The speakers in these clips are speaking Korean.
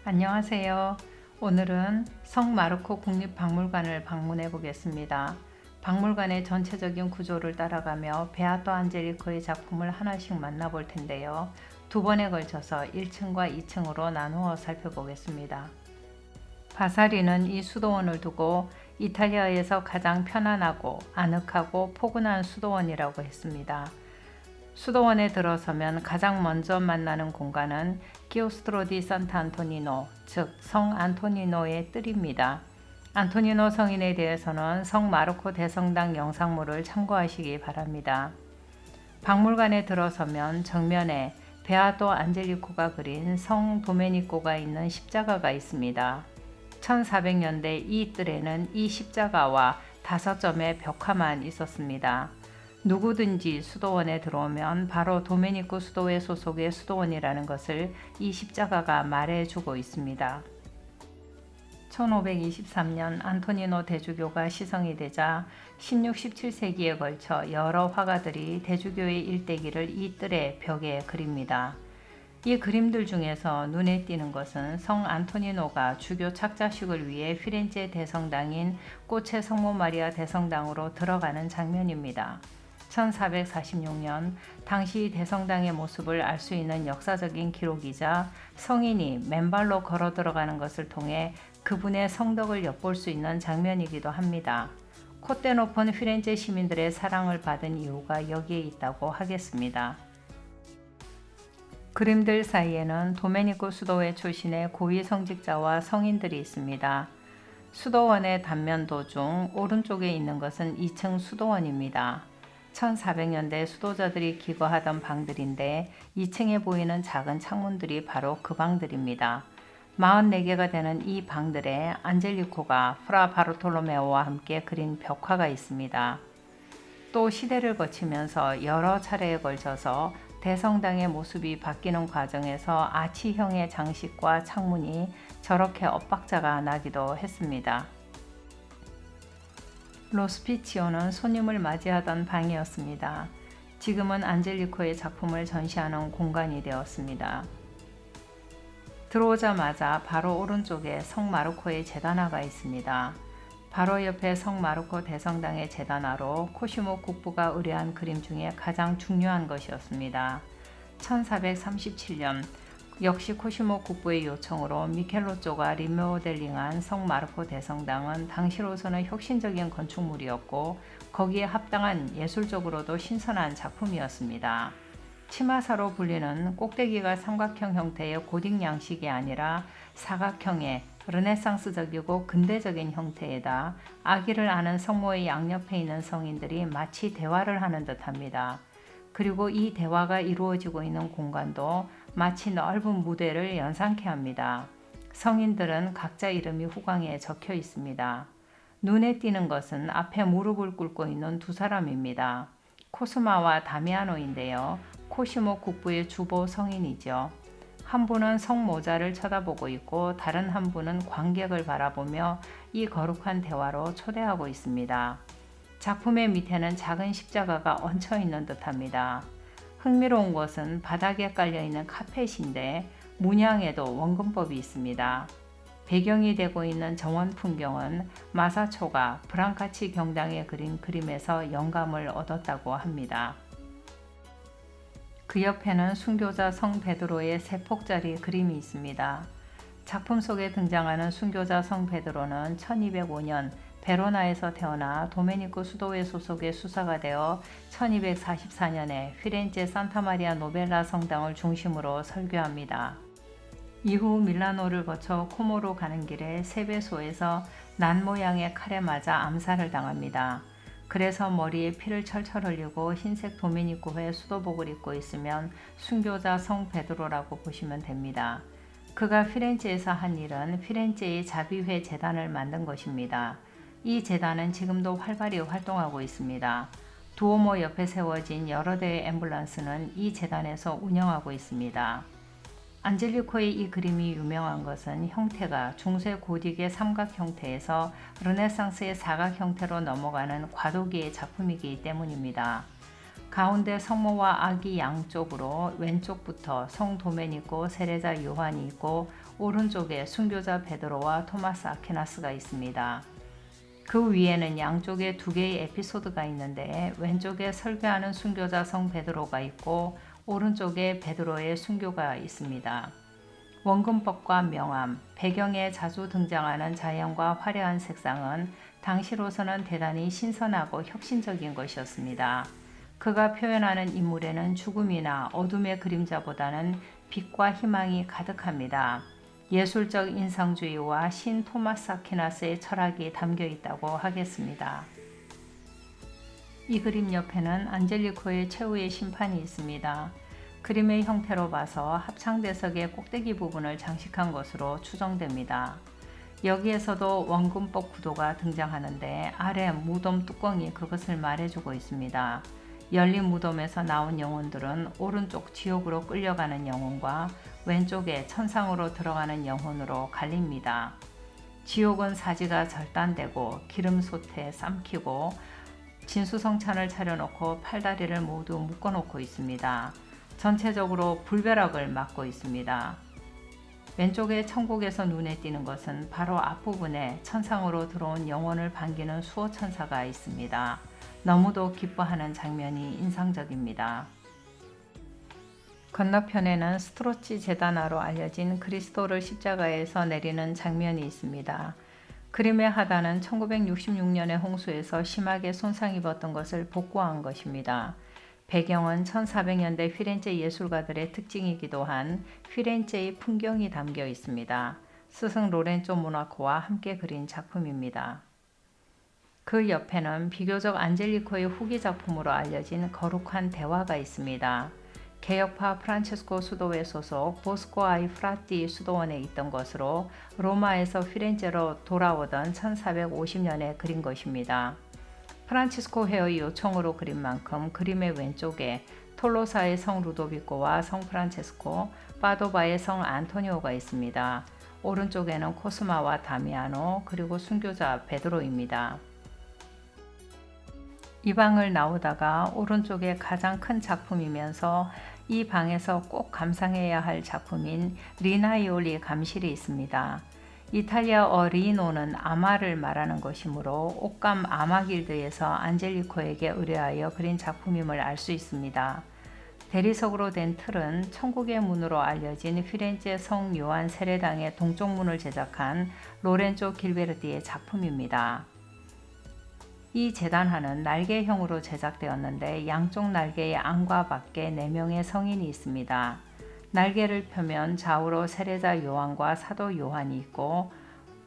안녕하세요. 오늘은 성 마르코 국립박물관을 방문해 보겠습니다. 박물관의 전체적인 구조를 따라가며 베아토 안젤리코의 작품을 하나씩 만나볼 텐데요. 두 번에 걸쳐서 1층과 2층으로 나누어 살펴보겠습니다. 바사리는 이 수도원을 두고 이탈리아에서 가장 편안하고 아늑하고 포근한 수도원이라고 했습니다. 수도원에 들어서면 가장 먼저 만나는 공간은 키오스트로 디 산타 안토니노, 즉 성 안토니노의 뜰입니다. 안토니노 성인에 대해서는 성 마르코 대성당 영상물을 참고하시기 바랍니다. 박물관에 들어서면 정면에 베아토 안젤리코가 그린 성 도메니코가 있는 십자가가 있습니다. 1400년대 이 뜰에는 이 십자가와 5점의 벽화만 있었습니다. 누구든지 수도원에 들어오면 바로 도메니코 수도회 소속의 수도원이라는 것을 이 십자가가 말해주고 있습니다. 1523년 안토니노 대주교가 시성이 되자 16, 17세기에 걸쳐 여러 화가들이 대주교의 일대기를 이 뜰의 벽에 그립니다. 이 그림들 중에서 눈에 띄는 것은 성 안토니노가 주교 착자식을 위해 피렌체 대성당인 꽃의 성모 마리아 대성당으로 들어가는 장면입니다. 1446년 당시 대성당의 모습을 알 수 있는 역사적인 기록이자 성인이 맨발로 걸어 들어가는 것을 통해 그분의 성덕을 엿볼 수 있는 장면이기도 합니다. 콧대 높은 피렌체 시민들의 사랑을 받은 이유가 여기에 있다고 하겠습니다. 그림들 사이에는 도메니코 수도회 출신의 고위 성직자와 성인들이 있습니다. 수도원의 단면 도중 오른쪽에 있는 것은 2층 수도원입니다. 1400년대 수도자들이 기거하던 방들인데 2층에 보이는 작은 창문들이 바로 그 방들입니다. 44개가 되는 이 방들에 안젤리코가 프라 바르톨로메오와 함께 그린 벽화가 있습니다. 또 시대를 거치면서 여러 차례에 걸쳐서 대성당의 모습이 바뀌는 과정에서 아치형의 장식과 창문이 저렇게 엇박자가 나기도 했습니다. 로스피치오는 손님을 맞이하던 방이었습니다. 지금은 안젤리코의 작품을 전시하는 공간이 되었습니다. 들어오자마자 바로 오른쪽에 성 마르코의 제단화가 있습니다. 바로 옆에 성 마르코 대성당의 제단화로 코시모 국부가 의뢰한 그림 중에 가장 중요한 것이었습니다. 1437년 역시 코시모 국부의 요청으로 미켈로쪼가 리모델링한 성 마르코 대성당은 당시로서는 혁신적인 건축물이었고 거기에 합당한 예술적으로도 신선한 작품이었습니다. 치마사로 불리는 꼭대기가 삼각형 형태의 고딕 양식이 아니라 사각형의 르네상스적이고 근대적인 형태에다 아기를 안은 성모의 양옆에 있는 성인들이 마치 대화를 하는 듯합니다. 그리고 이 대화가 이루어지고 있는 공간도 마치 넓은 무대를 연상케 합니다. 성인들은 각자 이름이 후광에 적혀 있습니다. 눈에 띄는 것은 앞에 무릎을 꿇고 있는 두 사람입니다. 코스마와 다미아노인데요. 코시모 국부의 주보 성인이죠. 한 분은 성모자를 쳐다보고 있고 다른 한 분은 관객을 바라보며 이 거룩한 대화로 초대하고 있습니다. 작품의 밑에는 작은 십자가가 얹혀 있는 듯합니다. 흥미로운 것은 바닥에 깔려있는 카펫인데 문양에도 원근법이 있습니다. 배경이 되고 있는 정원 풍경은 마사초가 브랑카치 경당에 그린 그림에서 영감을 얻었다고 합니다. 그 옆에는 순교자 성 베드로의 세폭짜리 그림이 있습니다. 작품 속에 등장하는 순교자 성 베드로는 1205년 베로나에서 태어나 도메니코 수도회 소속의 수사가 되어 1244년에 피렌체 산타마리아 노벨라 성당을 중심으로 설교합니다. 이후 밀라노를 거쳐 코모로 가는 길에 세베소에서 난 모양의 칼에 맞아 암살을 당합니다. 그래서 머리에 피를 철철 흘리고 흰색 도메니코회 수도복을 입고 있으면 순교자 성 베드로라고 보시면 됩니다. 그가 피렌체에서 한 일은 피렌체의 자비회 재단을 만든 것입니다. 이 재단은 지금도 활발히 활동하고 있습니다. 두오모 옆에 세워진 여러 대의 앰뷸런스는 이 재단에서 운영하고 있습니다. 안젤리코의 이 그림이 유명한 것은 형태가 중세 고딕의 삼각 형태에서 르네상스의 사각 형태로 넘어가는 과도기의 작품이기 때문입니다. 가운데 성모와 아기 양쪽으로 왼쪽부터 성 도메니코 세례자 요한이 있고 오른쪽에 순교자 베드로와 토마스 아퀴나스가 있습니다. 그 위에는 양쪽에 두 개의 에피소드가 있는데 왼쪽에 설교하는 순교자 성 베드로가 있고 오른쪽에 베드로의 순교가 있습니다. 원근법과 명암, 배경에 자주 등장하는 자연과 화려한 색상은 당시로서는 대단히 신선하고 혁신적인 것이었습니다. 그가 표현하는 인물에는 죽음이나 어둠의 그림자보다는 빛과 희망이 가득합니다. 예술적 인상주의와 신 토마스 아퀴나스의 철학이 담겨 있다고 하겠습니다. 이 그림 옆에는 안젤리코의 최후의 심판이 있습니다. 그림의 형태로 봐서 합창대석의 꼭대기 부분을 장식한 것으로 추정됩니다. 여기에서도 원근법 구도가 등장하는데 아래 무덤 뚜껑이 그것을 말해주고 있습니다. 열린 무덤에서 나온 영혼들은 오른쪽 지옥으로 끌려가는 영혼과 왼쪽에 천상으로 들어가는 영혼으로 갈립니다. 지옥은 사지가 절단되고 기름솥에 삶히고 진수성찬을 차려놓고 팔다리를 모두 묶어놓고 있습니다. 전체적으로 불벼락을 맞고 있습니다. 왼쪽에 천국에서 눈에 띄는 것은 바로 앞부분에 천상으로 들어온 영혼을 반기는 수호천사가 있습니다. 너무도 기뻐하는 장면이 인상적입니다. 건너편에는 스트로치 제단화로 알려진 그리스도를 십자가에서 내리는 장면이 있습니다. 그림의 하단은 1966년의 홍수에서 심하게 손상 입었던 것을 복구한 것입니다. 배경은 1400년대 피렌체 예술가들의 특징이기도 한 피렌체의 풍경이 담겨 있습니다. 스승 로렌조 모나코와 함께 그린 작품입니다. 그 옆에는 비교적 안젤리코의 후기 작품으로 알려진 거룩한 대화가 있습니다. 개혁파 프란체스코 수도회 소속 보스코 아이 프라티 수도원에 있던 것으로 로마에서 피렌체로 돌아오던 1450년에 그린 것입니다. 프란치스코 회의 요청으로 그린 만큼 그림의 왼쪽에 톨로사의 성 루도비코와 성 프란체스코, 파도바의 성 안토니오가 있습니다. 오른쪽에는 코스마와 다미아노 그리고 순교자 베드로입니다. 이 방을 나오다가 오른쪽에 가장 큰 작품이면서 이 방에서 꼭 감상해야 할 작품인 리나이올리 감실이 있습니다. 이탈리아어 리노는 아마를 말하는 것이므로 옷감 아마길드에서 안젤리코에게 의뢰하여 그린 작품임을 알 수 있습니다. 대리석으로 된 틀은 천국의 문으로 알려진 피렌체 성 요한 세례당의 동쪽 문을 제작한 로렌조 길베르디의 작품입니다. 이 제단화는 날개형으로 제작되었는데 양쪽 날개의 안과 밖에 4명의 성인이 있습니다. 날개를 펴면 좌우로 세례자 요한과 사도 요한이 있고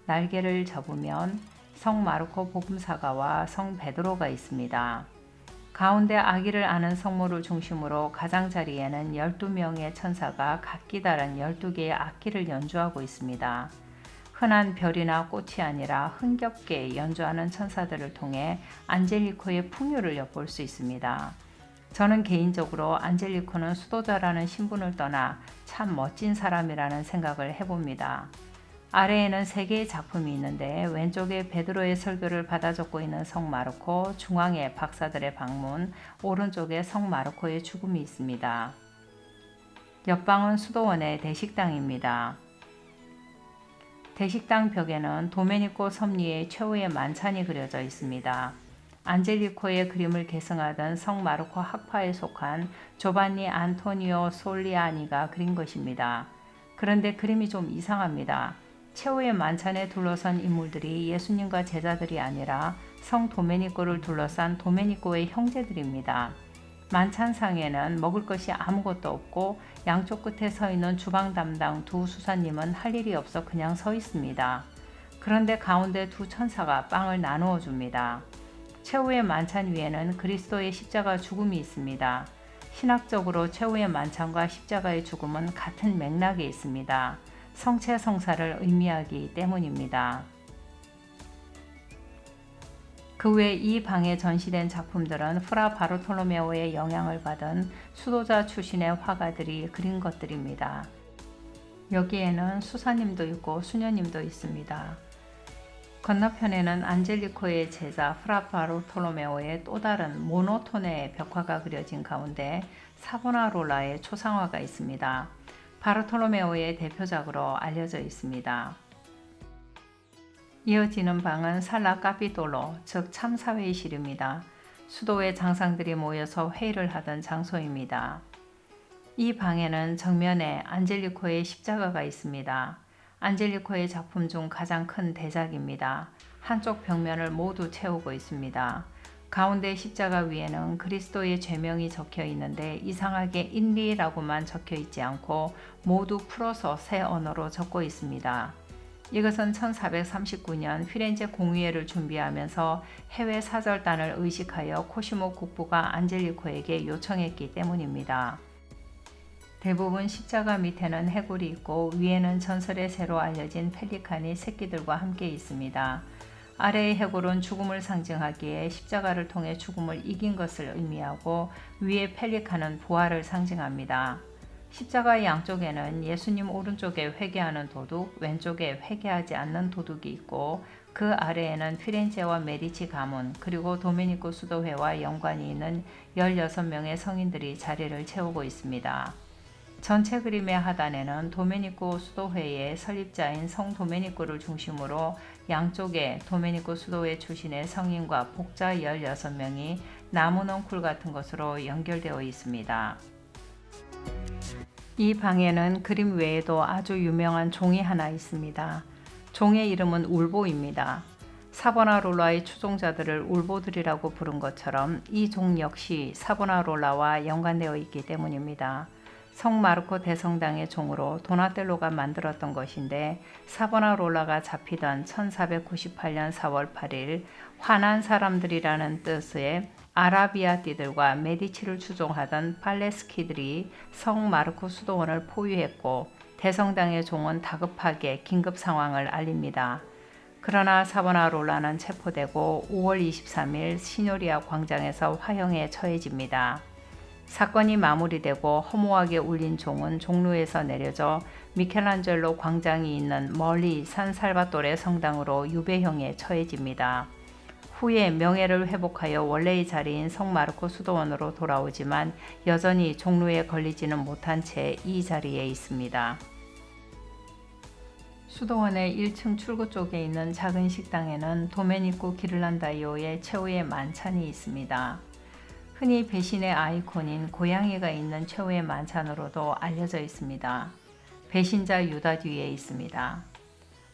날개를 접으면 성 마르코 복음사가와 성 베드로가 있습니다. 가운데 아기를 아는 성모를 중심으로 가장자리에는 12명의 천사가 각기 다른 12개의 악기를 연주하고 있습니다. 흔한 별이나 꽃이 아니라 흥겹게 연주하는 천사들을 통해 안젤리코의 풍요를 엿볼 수 있습니다. 저는 개인적으로 안젤리코는 수도자라는 신분을 떠나 참 멋진 사람이라는 생각을 해봅니다. 아래에는 3개의 작품이 있는데 왼쪽에 베드로의 설교를 받아 적고 있는 성 마르코, 중앙에 박사들의 방문, 오른쪽에 성 마르코의 죽음이 있습니다. 옆방은 수도원의 대식당입니다. 대식당 벽에는 도메니코 섭리의 최후의 만찬이 그려져 있습니다. 안젤리코의 그림을 계승하던 성 마르코 학파에 속한 조반니 안토니오 솔리아니가 그린 것입니다. 그런데 그림이 좀 이상합니다. 최후의 만찬에 둘러선 인물들이 예수님과 제자들이 아니라 성 도메니코를 둘러싼 도메니코의 형제들입니다. 만찬상에는 먹을 것이 아무것도 없고 양쪽 끝에 서 있는 주방 담당 2 수사님은 할 일이 없어 그냥 서 있습니다. 그런데 가운데 2 천사가 빵을 나누어 줍니다. 최후의 만찬 위에는 그리스도의 십자가 죽음이 있습니다. 신학적으로 최후의 만찬과 십자가의 죽음은 같은 맥락에 있습니다. 성체 성사를 의미하기 때문입니다. 그 외 이 방에 전시된 작품들은 프라 바르톨로메오의 영향을 받은 수도자 출신의 화가들이 그린 것들입니다. 여기에는 수사님도 있고 수녀님도 있습니다. 건너편에는 안젤리코의 제자 프라 바르톨로메오의 또 다른 모노톤의 벽화가 그려진 가운데 사보나롤라의 초상화가 있습니다. 바르톨로메오의 대표작으로 알려져 있습니다. 이어지는 방은 살라 카피톨로, 즉 참사회의실입니다. 수도의 장상들이 모여서 회의를 하던 장소입니다. 이 방에는 정면에 안젤리코의 십자가가 있습니다. 안젤리코의 작품 중 가장 큰 대작입니다. 한쪽 벽면을 모두 채우고 있습니다. 가운데 십자가 위에는 그리스도의 죄명이 적혀 있는데 이상하게 인리라고만 적혀 있지 않고 모두 풀어서 새 언어로 적고 있습니다. 이것은 1439년 피렌체 공의회를 준비하면서 해외 사절단을 의식하여 코시모 국부가 안젤리코에게 요청했기 때문입니다. 대부분 십자가 밑에는 해골이 있고 위에는 전설에 새로 알려진 펠리칸이 새끼들과 함께 있습니다. 아래의 해골은 죽음을 상징하기에 십자가를 통해 죽음을 이긴 것을 의미하고 위의 펠리칸은 부활을 상징합니다. 십자가의 양쪽에는 예수님 오른쪽에 회개하는 도둑, 왼쪽에 회개하지 않는 도둑이 있고 그 아래에는 피렌체와 메디치 가문 그리고 도메니코 수도회와 연관이 있는 16명의 성인들이 자리를 채우고 있습니다. 전체 그림의 하단에는 도메니코 수도회의 설립자인 성 도메니코를 중심으로 양쪽에 도메니코 수도회 출신의 성인과 복자 16명이 나무 넝쿨 같은 것으로 연결되어 있습니다. 이 방에는 그림 외에도 아주 유명한 종이 하나 있습니다. 종의 이름은 울보입니다. 사보나롤라의 추종자들을 울보들이라고 부른 것처럼 이 종 역시 사보나롤라와 연관되어 있기 때문입니다. 성 마르코 대성당의 종으로 도나텔로가 만들었던 것인데 사보나롤라가 잡히던 1498년 4월 8일 화난 사람들이라는 뜻의 아라비아 띠들과 메디치를 추종하던 팔레스키들이 성 마르코 수도원을 포위했고 대성당의 종은 다급하게 긴급 상황을 알립니다. 그러나 사보나롤라는 체포되고 5월 23일 시노리아 광장에서 화형에 처해집니다. 사건이 마무리되고 허무하게 울린 종은 종로에서 내려져 미켈란젤로 광장이 있는 멀리 산살바토레 성당으로 유배형에 처해집니다. 후에 명예를 회복하여 원래의 자리인 성마르코 수도원으로 돌아오지만 여전히 종로에 걸리지는 못한 채 이 자리에 있습니다. 수도원의 1층 출구 쪽에 있는 작은 식당에는 도메니코 기를란다이오의 최후의 만찬이 있습니다. 흔히 배신의 아이콘인 고양이가 있는 최후의 만찬으로도 알려져 있습니다. 배신자 유다 뒤에 있습니다.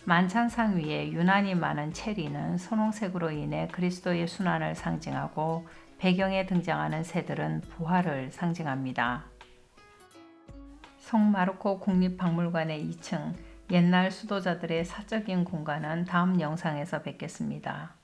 만찬상 위에 유난히 많은 체리는 선홍색으로 인해 그리스도의 순환을 상징하고 배경에 등장하는 새들은 부활을 상징합니다. 성 마르코 국립박물관의 2층 옛날 수도자들의 사적인 공간은 다음 영상에서 뵙겠습니다.